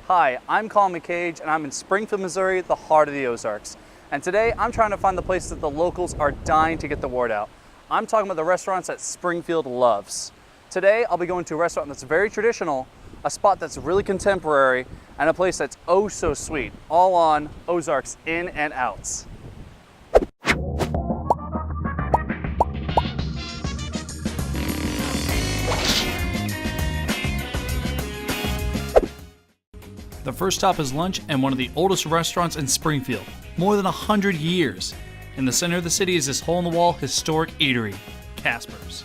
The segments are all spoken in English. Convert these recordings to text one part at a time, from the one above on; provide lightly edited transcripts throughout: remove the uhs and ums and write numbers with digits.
Hi, I'm Collin McCage and I'm in Springfield, Missouri, the heart of the Ozarks. And today I'm trying to find the place that the locals are dying to get the word out. I'm talking about the restaurants that Springfield loves. Today I'll be going to a restaurant that's very traditional, a spot that's really contemporary, and a place that's oh so sweet, all on Ozarks In and Outs. The first stop is lunch and one of the oldest restaurants in Springfield, more than 100 years. In the center of the city is this hole-in-the-wall historic eatery, Casper's.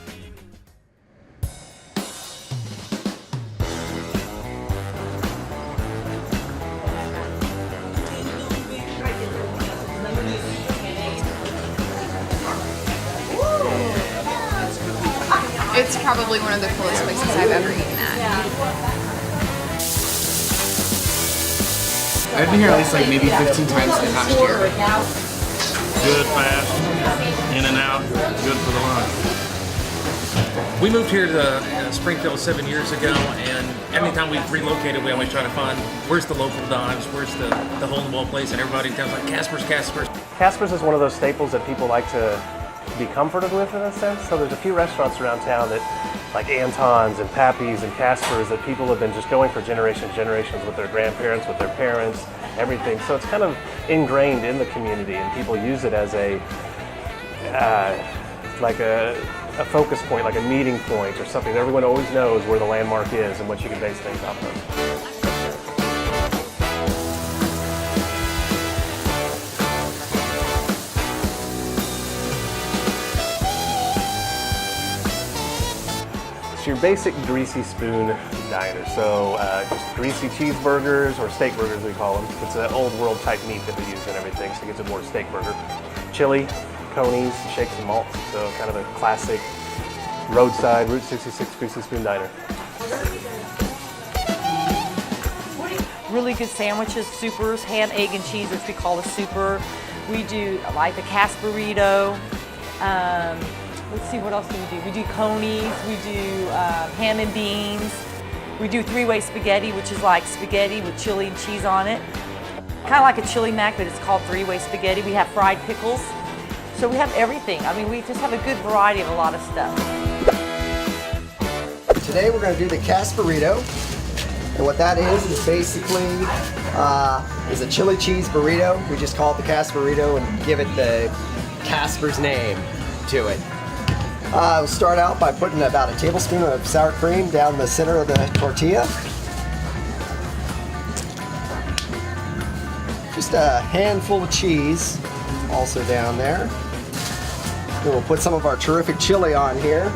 It's probably one of the coolest places I've ever eaten at. I've been here at least like maybe 15 times in the past year. Good, fast, in and out, good for the lunch. We moved here to Springfield 7 years ago, and anytime we've relocated, we always try to find where's the local dives, where's the hole-in-the-wall place, and everybody tells like Casper's. Casper's is one of those staples that people like to be comforted with in a sense. So there's a few restaurants around town that, like Anton's and Pappy's and Casper's, that people have been just going for generations with their grandparents, with their parents, everything. So it's kind of ingrained in the community, and people use it as a focus point, like a meeting point or something. Everyone always knows where the landmark is and what you can base things off of. Your basic greasy spoon diner. So just greasy cheeseburgers, or steak burgers we call them. It's an old world type meat that we use and everything, so it gives it more steak burger. Chili, conies, shakes and malts. So kind of a classic roadside Route 66 greasy spoon diner. Really good sandwiches, supers, ham, egg, and cheese, which we call a super. We do like the Casperito. Let's see, what else do we do? We do conies, we do ham and beans. We do three-way spaghetti, which is like spaghetti with chili and cheese on it. Kind of like a chili mac, but it's called three-way spaghetti. We have fried pickles. So we have everything. I mean, we just have a good variety of a lot of stuff. Today we're going to do the Casperito. And what that is basically is a chili cheese burrito. We just call it the Casperito and give it the Casper's name to it. We'll start out by putting about a tablespoon of sour cream down the center of the tortilla. Just a handful of cheese also down there. Then we'll put some of our terrific chili on here,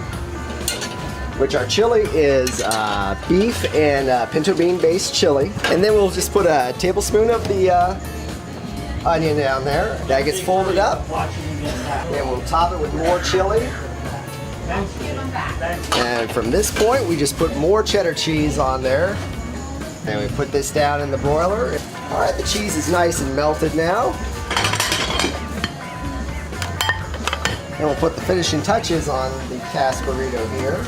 which our chili is beef and pinto bean based chili. And then we'll just put a tablespoon of the onion down there. That gets folded up. Then we'll top it with more chili. And from this point, we just put more cheddar cheese on there. And we put this down in the broiler. All right, the cheese is nice and melted now. And we'll put the finishing touches on the Casperito here.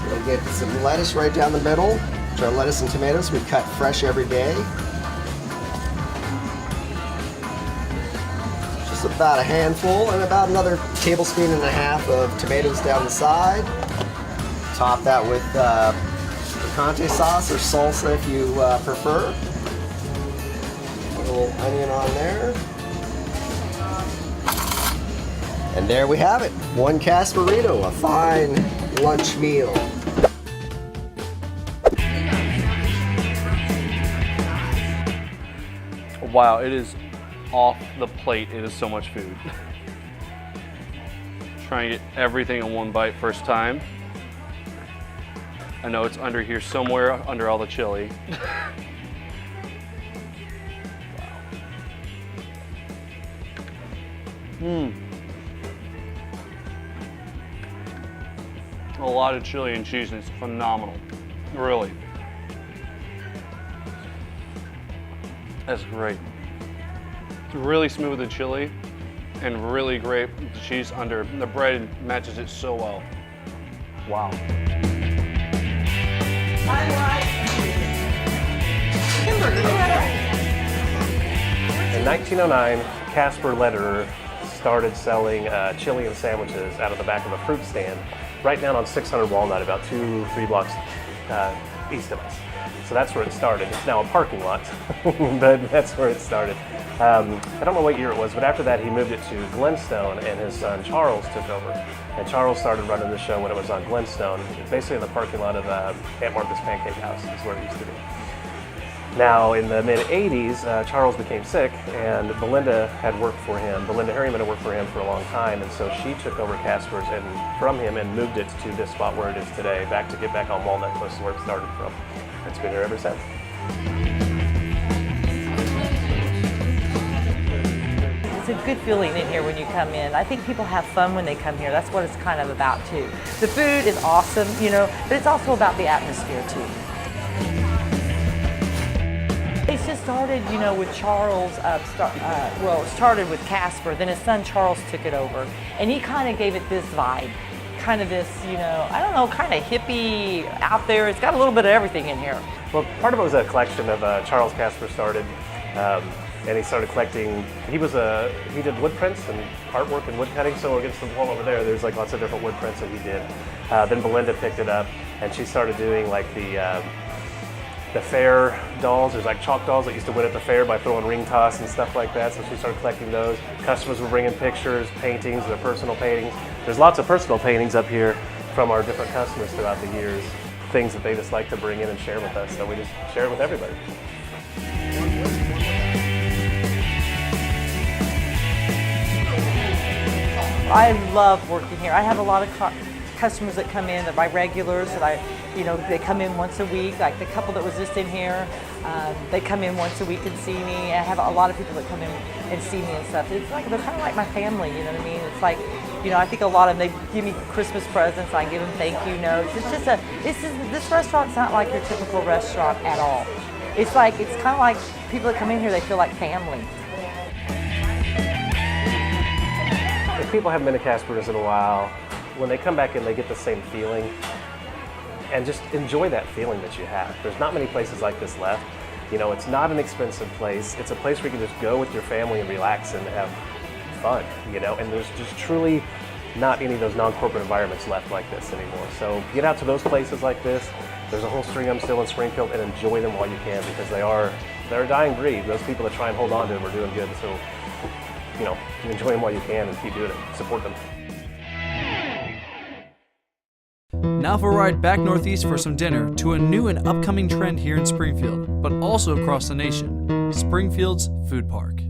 We'll get some lettuce right down the middle, which are lettuce and tomatoes we cut fresh every day. Just about a handful, and about another tablespoon and a half of tomatoes down the side. Top that with picante sauce or salsa if you prefer. A little onion on there. And there we have it. One Casperito, a fine lunch meal. Wow, it is off the plate. It is so much food. Trying to get everything in one bite first time. I know it's under here somewhere, under all the chili. Wow. A lot of chili and cheese, and it's phenomenal. Really. That's great. It's really smooth, the chili, and really great with the cheese under. The bread matches it so well. Wow. 1909, Casper Lederer started selling Chilean sandwiches out of the back of a fruit stand right down on 600 Walnut, about 2-3 blocks east of us. So that's where it started. It's now a parking lot, but that's where it started. I don't know what year it was, but after that he moved it to Glenstone, and his son Charles took over. And Charles started running the show when it was on Glenstone, basically in the parking lot of Aunt Martha's Pancake House is where it used to be. Now, in the mid-'80s, Charles became sick, and Belinda had worked for him. Belinda Harriman had worked for him for a long time, and so she took over Casper's from him and moved it to this spot where it is today, to get back on Walnut, close to where it started from. It's been here ever since. It's a good feeling in here when you come in. I think people have fun when they come here. That's what it's kind of about too. The food is awesome, but it's also about the atmosphere too. It just started, with Charles, it started with Casper, then his son Charles took it over, and he kind of gave it this vibe, kind of this, I don't know, kind of hippie out there. It's got a little bit of everything in here. Well, part of it was a collection of Charles Casper started, and he started collecting, he did wood prints and artwork and wood cutting, so against the wall over there's like lots of different wood prints that he did. Then Belinda picked it up, and she started doing like the fair dolls. There's like chalk dolls that used to win at the fair by throwing ring toss and stuff like that, so she started collecting those. Customers were bringing pictures, paintings, their personal paintings. There's lots of personal paintings up here from our different customers throughout the years, things that they just like to bring in and share with us, so we just share it with everybody. I love working here. I have a lot of customers that come in, that my regulars, that they come in once a week. Like the couple that was just in here, they come in once a week and see me. I have a lot of people that come in and see me and stuff. It's like they're kind of like my family, you know what I mean? It's like, I think a lot of them, they give me Christmas presents. I give them thank you notes. It's just this restaurant's not like your typical restaurant at all. It's kind of like people that come in here, they feel like family. If people haven't been to Casper's in a while, when they come back in, they get the same feeling, and just enjoy that feeling that you have. There's not many places like this left. It's not an expensive place. It's a place where you can just go with your family and relax and have fun, and there's just truly not any of those non-corporate environments left like this anymore. So get out to those places like this. There's a whole string of them still in Springfield, and enjoy them while you can, because they're a dying breed. Those people that try and hold on to them are doing good. So, enjoy them while you can and keep doing it. Support them. Now for a ride back northeast for some dinner to a new and upcoming trend here in Springfield, but also across the nation, Springfield's Food Park.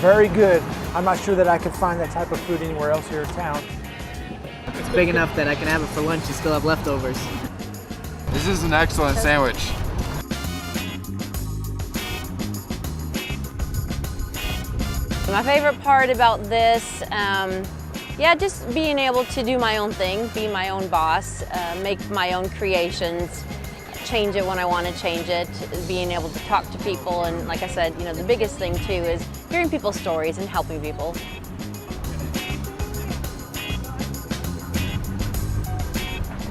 Very good. I'm not sure that I could find that type of food anywhere else here in town. It's big enough that I can have it for lunch and still have leftovers. This is an excellent sandwich. My favorite part about this, just being able to do my own thing, be my own boss, make my own creations, change it when I want to change it, being able to talk to people, and like I said, the biggest thing too is hearing people's stories and helping people.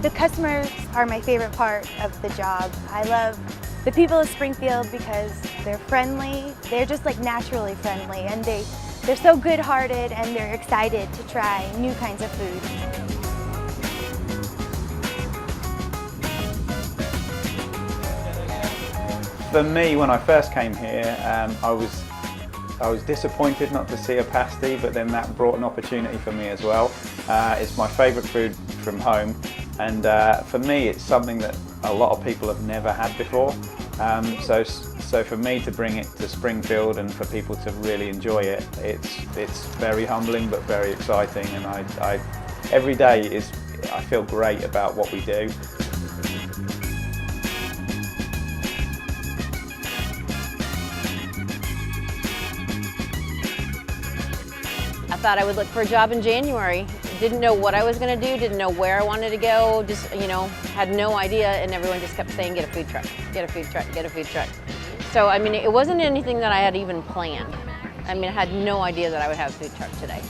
The customers are my favorite part of the job. I love the people of Springfield because they're friendly. They're just like naturally friendly, and they're so good-hearted, and they're excited to try new kinds of food. For me, when I first came here, I was disappointed not to see a pasty, but then that brought an opportunity for me as well. It's my favourite food from home, and for me it's something that a lot of people have never had before. So for me to bring it to Springfield and for people to really enjoy it, it's very humbling but very exciting, and I every day I feel great about what we do. I thought I would look for a job in January. Didn't know what I was gonna do, didn't know where I wanted to go, just, you know, had no idea, and everyone just kept saying, get a food truck, get a food truck, get a food truck. So, I mean, it wasn't anything that I had even planned. I mean, I had no idea that I would have a food truck today.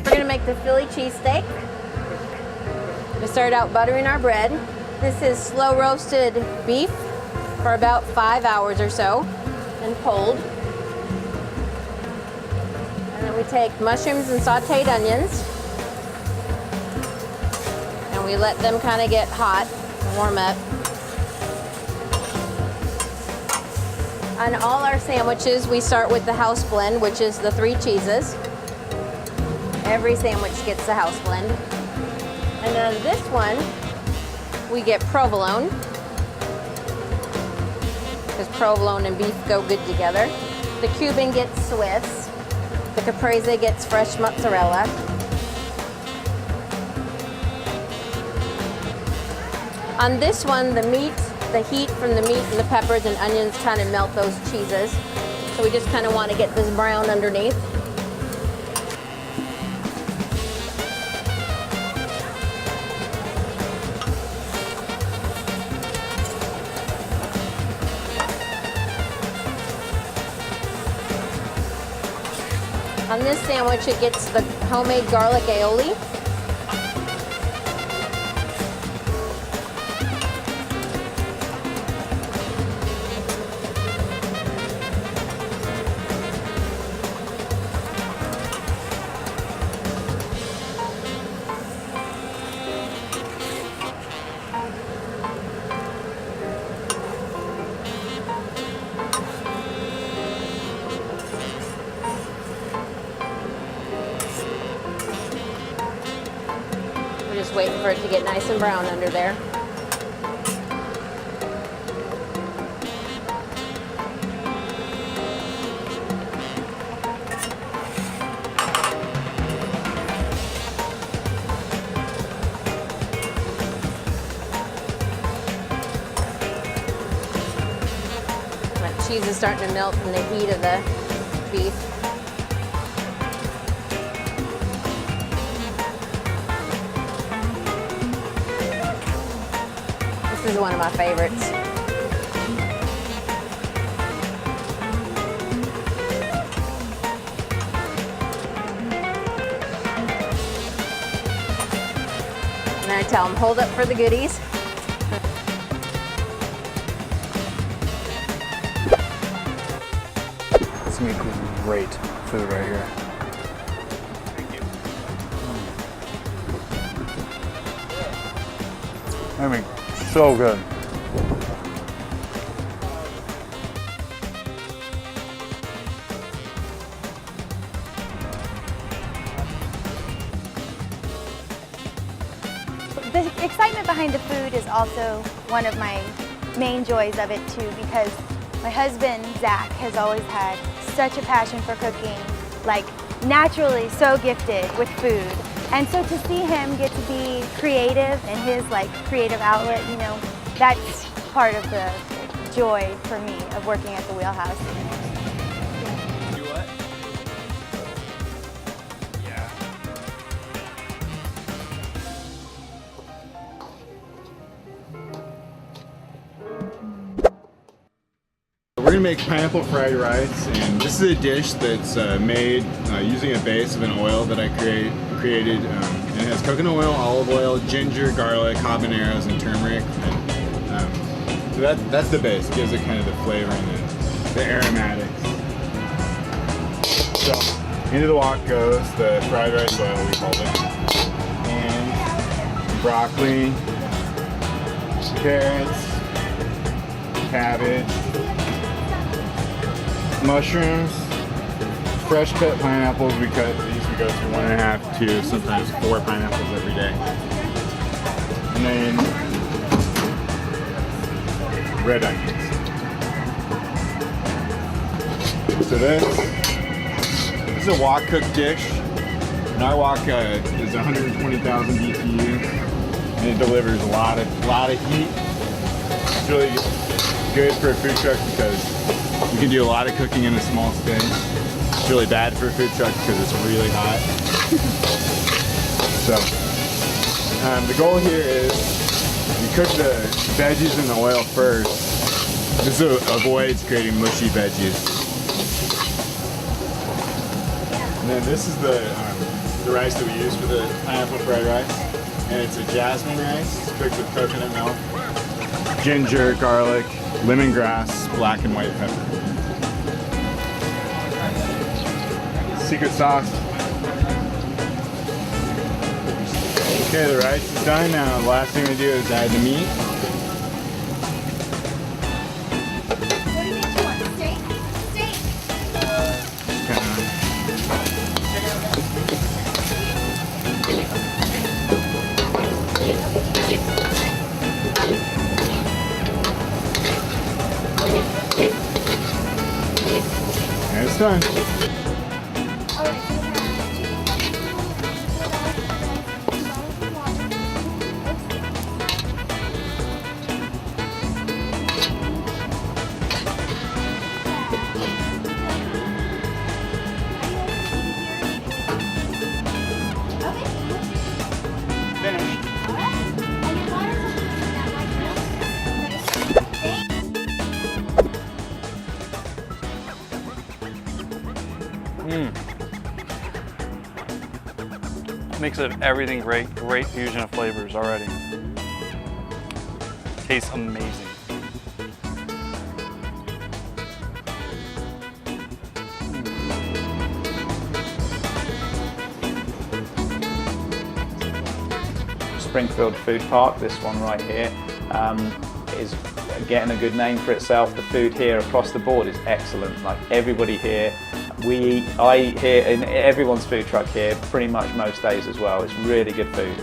We're gonna make the Philly cheesesteak. We start out buttering our bread. This is slow roasted beef for about 5 hours or so and pulled. And then we take mushrooms and sauteed onions and we let them kind of get hot and warm up. On all our sandwiches, we start with the house blend, which is the 3 cheeses. Every sandwich gets the house blend. And then this one, we get provolone, because provolone and beef go good together. The Cuban gets Swiss. The Caprese gets fresh mozzarella. On this one, the meat, the heat from the meat and the peppers and onions kind of melt those cheeses. So we just kind of want to get this brown underneath. On this sandwich, it gets the homemade garlic aioli. Just waiting for it to get nice and brown under there. That cheese is starting to melt from the heat of the beef. This is one of my favorites. And then I tell them, hold up for the goodies. It's gonna be great food right here. I mean, so good. The excitement behind the food is also one of my main joys of it too, because my husband, Zach, has always had such a passion for cooking, like naturally so gifted with food. And so to see him get to be creative in his creative outlet, you know, that's part of the joy for me of working at the Wheelhouse. Do what? Yeah. We're gonna make pineapple fried rice, and this is a dish that's made using a base of an oil that I created. And it has coconut oil, olive oil, ginger, garlic, habaneros, and turmeric. And, so that's the base. It gives it kind of the flavor and the aromatics. So into the wok goes the fried rice oil, we call it, and broccoli, carrots, cabbage, mushrooms, fresh cut pineapples. We cut these, we go through 1.5, 2, sometimes 4 pineapples every day. And then red onions. So this is a wok cooked dish. And our wok is 120,000 BTU, and it delivers a lot of heat. It's really good for a food truck because you can do a lot of cooking in a small space. It's really bad for a food truck because it's really hot. So the goal here is you cook the veggies in the oil first. This avoids creating mushy veggies. And then this is the rice that we use for the pineapple fried rice. And it's a jasmine rice. It's cooked with coconut milk, ginger, garlic, lemongrass, black and white pepper. Secret sauce. Okay, the rice is done. Now the last thing we do is add the meat. And it's done. Makes it everything great. Great fusion of flavors already. Tastes amazing. Springfield Food Park, this one right here, is getting a good name for itself. The food here across the board is excellent. Like everybody here, I eat here in everyone's food truck here pretty much most days as well. It's really good food.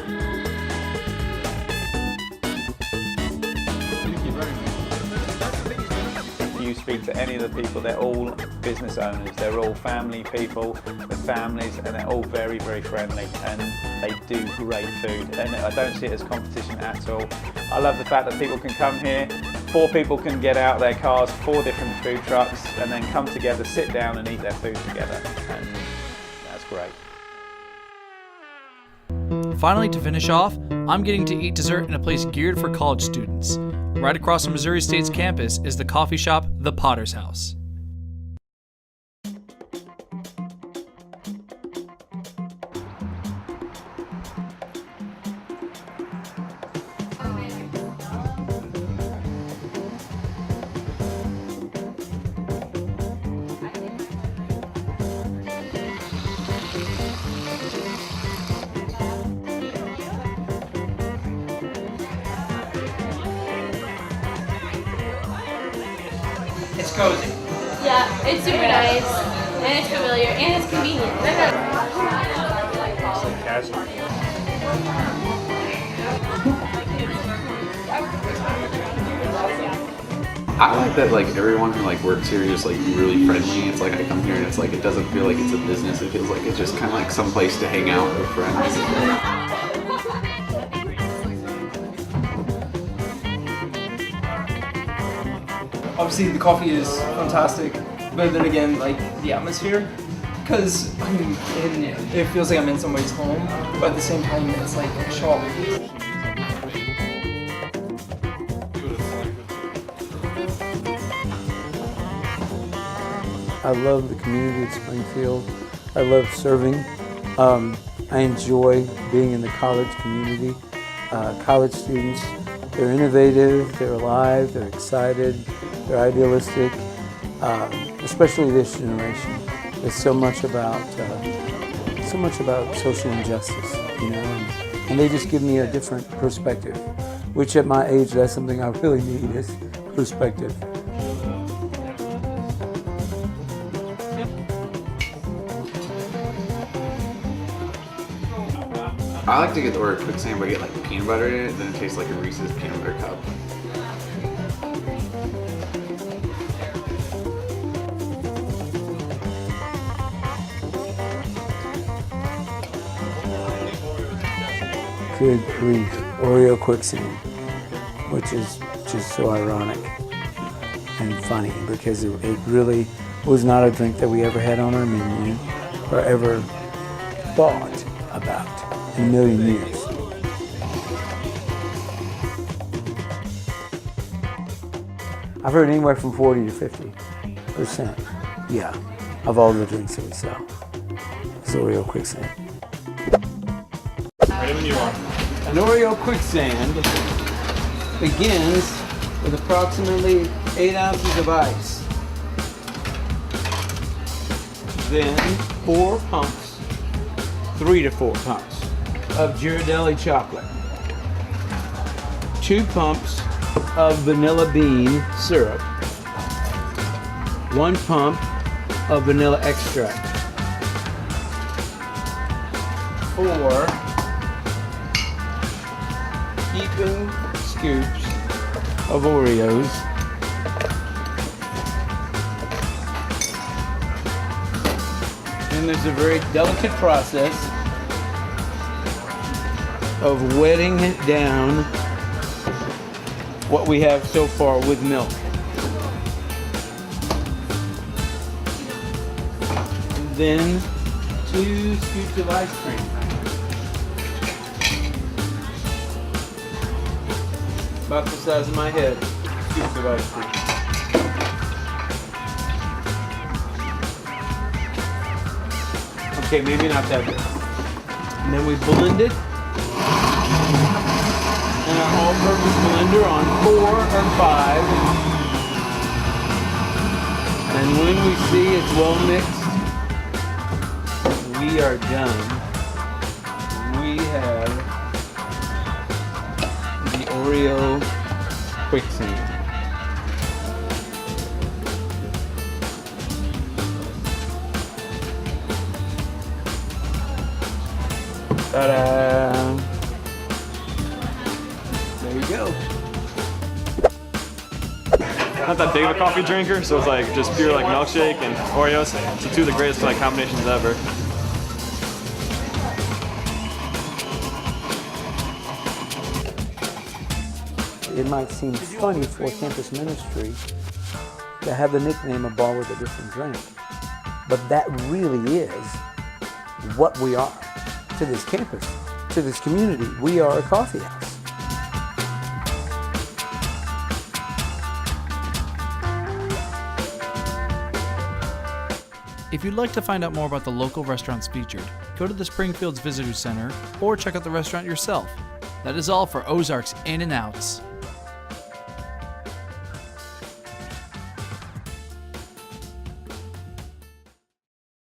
If you speak to any of the people, they're all business owners, they're all family people with families, and they're all very, very friendly, and they do great food, and I don't see it as competition at all. I love the fact that people can come here, 4 people can get out their cars, 4 different food trucks, and then come together, sit down and eat their food together, and that's great. Finally, to finish off, I'm getting to eat dessert in a place geared for college students. Right across from Missouri State's campus is the coffee shop, The Potter's House. It's cozy. Yeah, it's super nice, and it's familiar, and it's convenient. I like that like everyone who like works here is just like really friendly. It's like I come here and it's like it doesn't feel like it's a business. It feels like it's just kind of like some place to hang out with friends. Obviously the coffee is fantastic, but then again, like the atmosphere, because I mean, it feels like I'm in somebody's home, but at the same time, it's like a shop. I love the community of Springfield. I love serving. I enjoy being in the college community. College students, they're innovative, they're alive, they're excited, they're idealistic, especially this generation. It's so much about social injustice, you know, and they just give me a different perspective, which at my age, that's something I really need is perspective. I like to get the order quicksand, but I get like peanut butter in it, then it tastes like a Reese's peanut butter cup. Good grief, Oreo quicksand, which is just so ironic. and funny because it really was not a drink that we ever had on our menu or ever thought about in a million years. I've heard anywhere from 40 to 50%, yeah, of all the drinks that we sell. It's Oreo quicksand. Ready when you are. An Oreo quicksand begins with approximately 8 ounces of ice. Then 4 pumps, 3 to 4 pumps of Ghirardelli chocolate. 2 pumps of vanilla bean syrup. 1 pump of vanilla extract. 4 heaping scoops of Oreos. And there's a very delicate process of wetting down what we have so far with milk. And then 2 scoops of ice cream. About the size of my head, scoops of ice cream. Okay, maybe not that big. And then we blend it in our all-purpose blender on 4 or 5. And when we see it's well mixed, we are done. We have the Oreo quicksand. Ta-da! There you go. Not that big of a coffee drinker, so it's like just pure like milkshake and Oreos. So 2 of the greatest like combinations ever. It might seem funny for campus ministry to have the nickname A Bar with a Different Drink, but that really is what we are to this campus, to this community. We are a coffee house. If you'd like to find out more about the local restaurants featured, go to the Springfield's Visitor Center or check out the restaurant yourself. That is all for Ozarks In and Outs.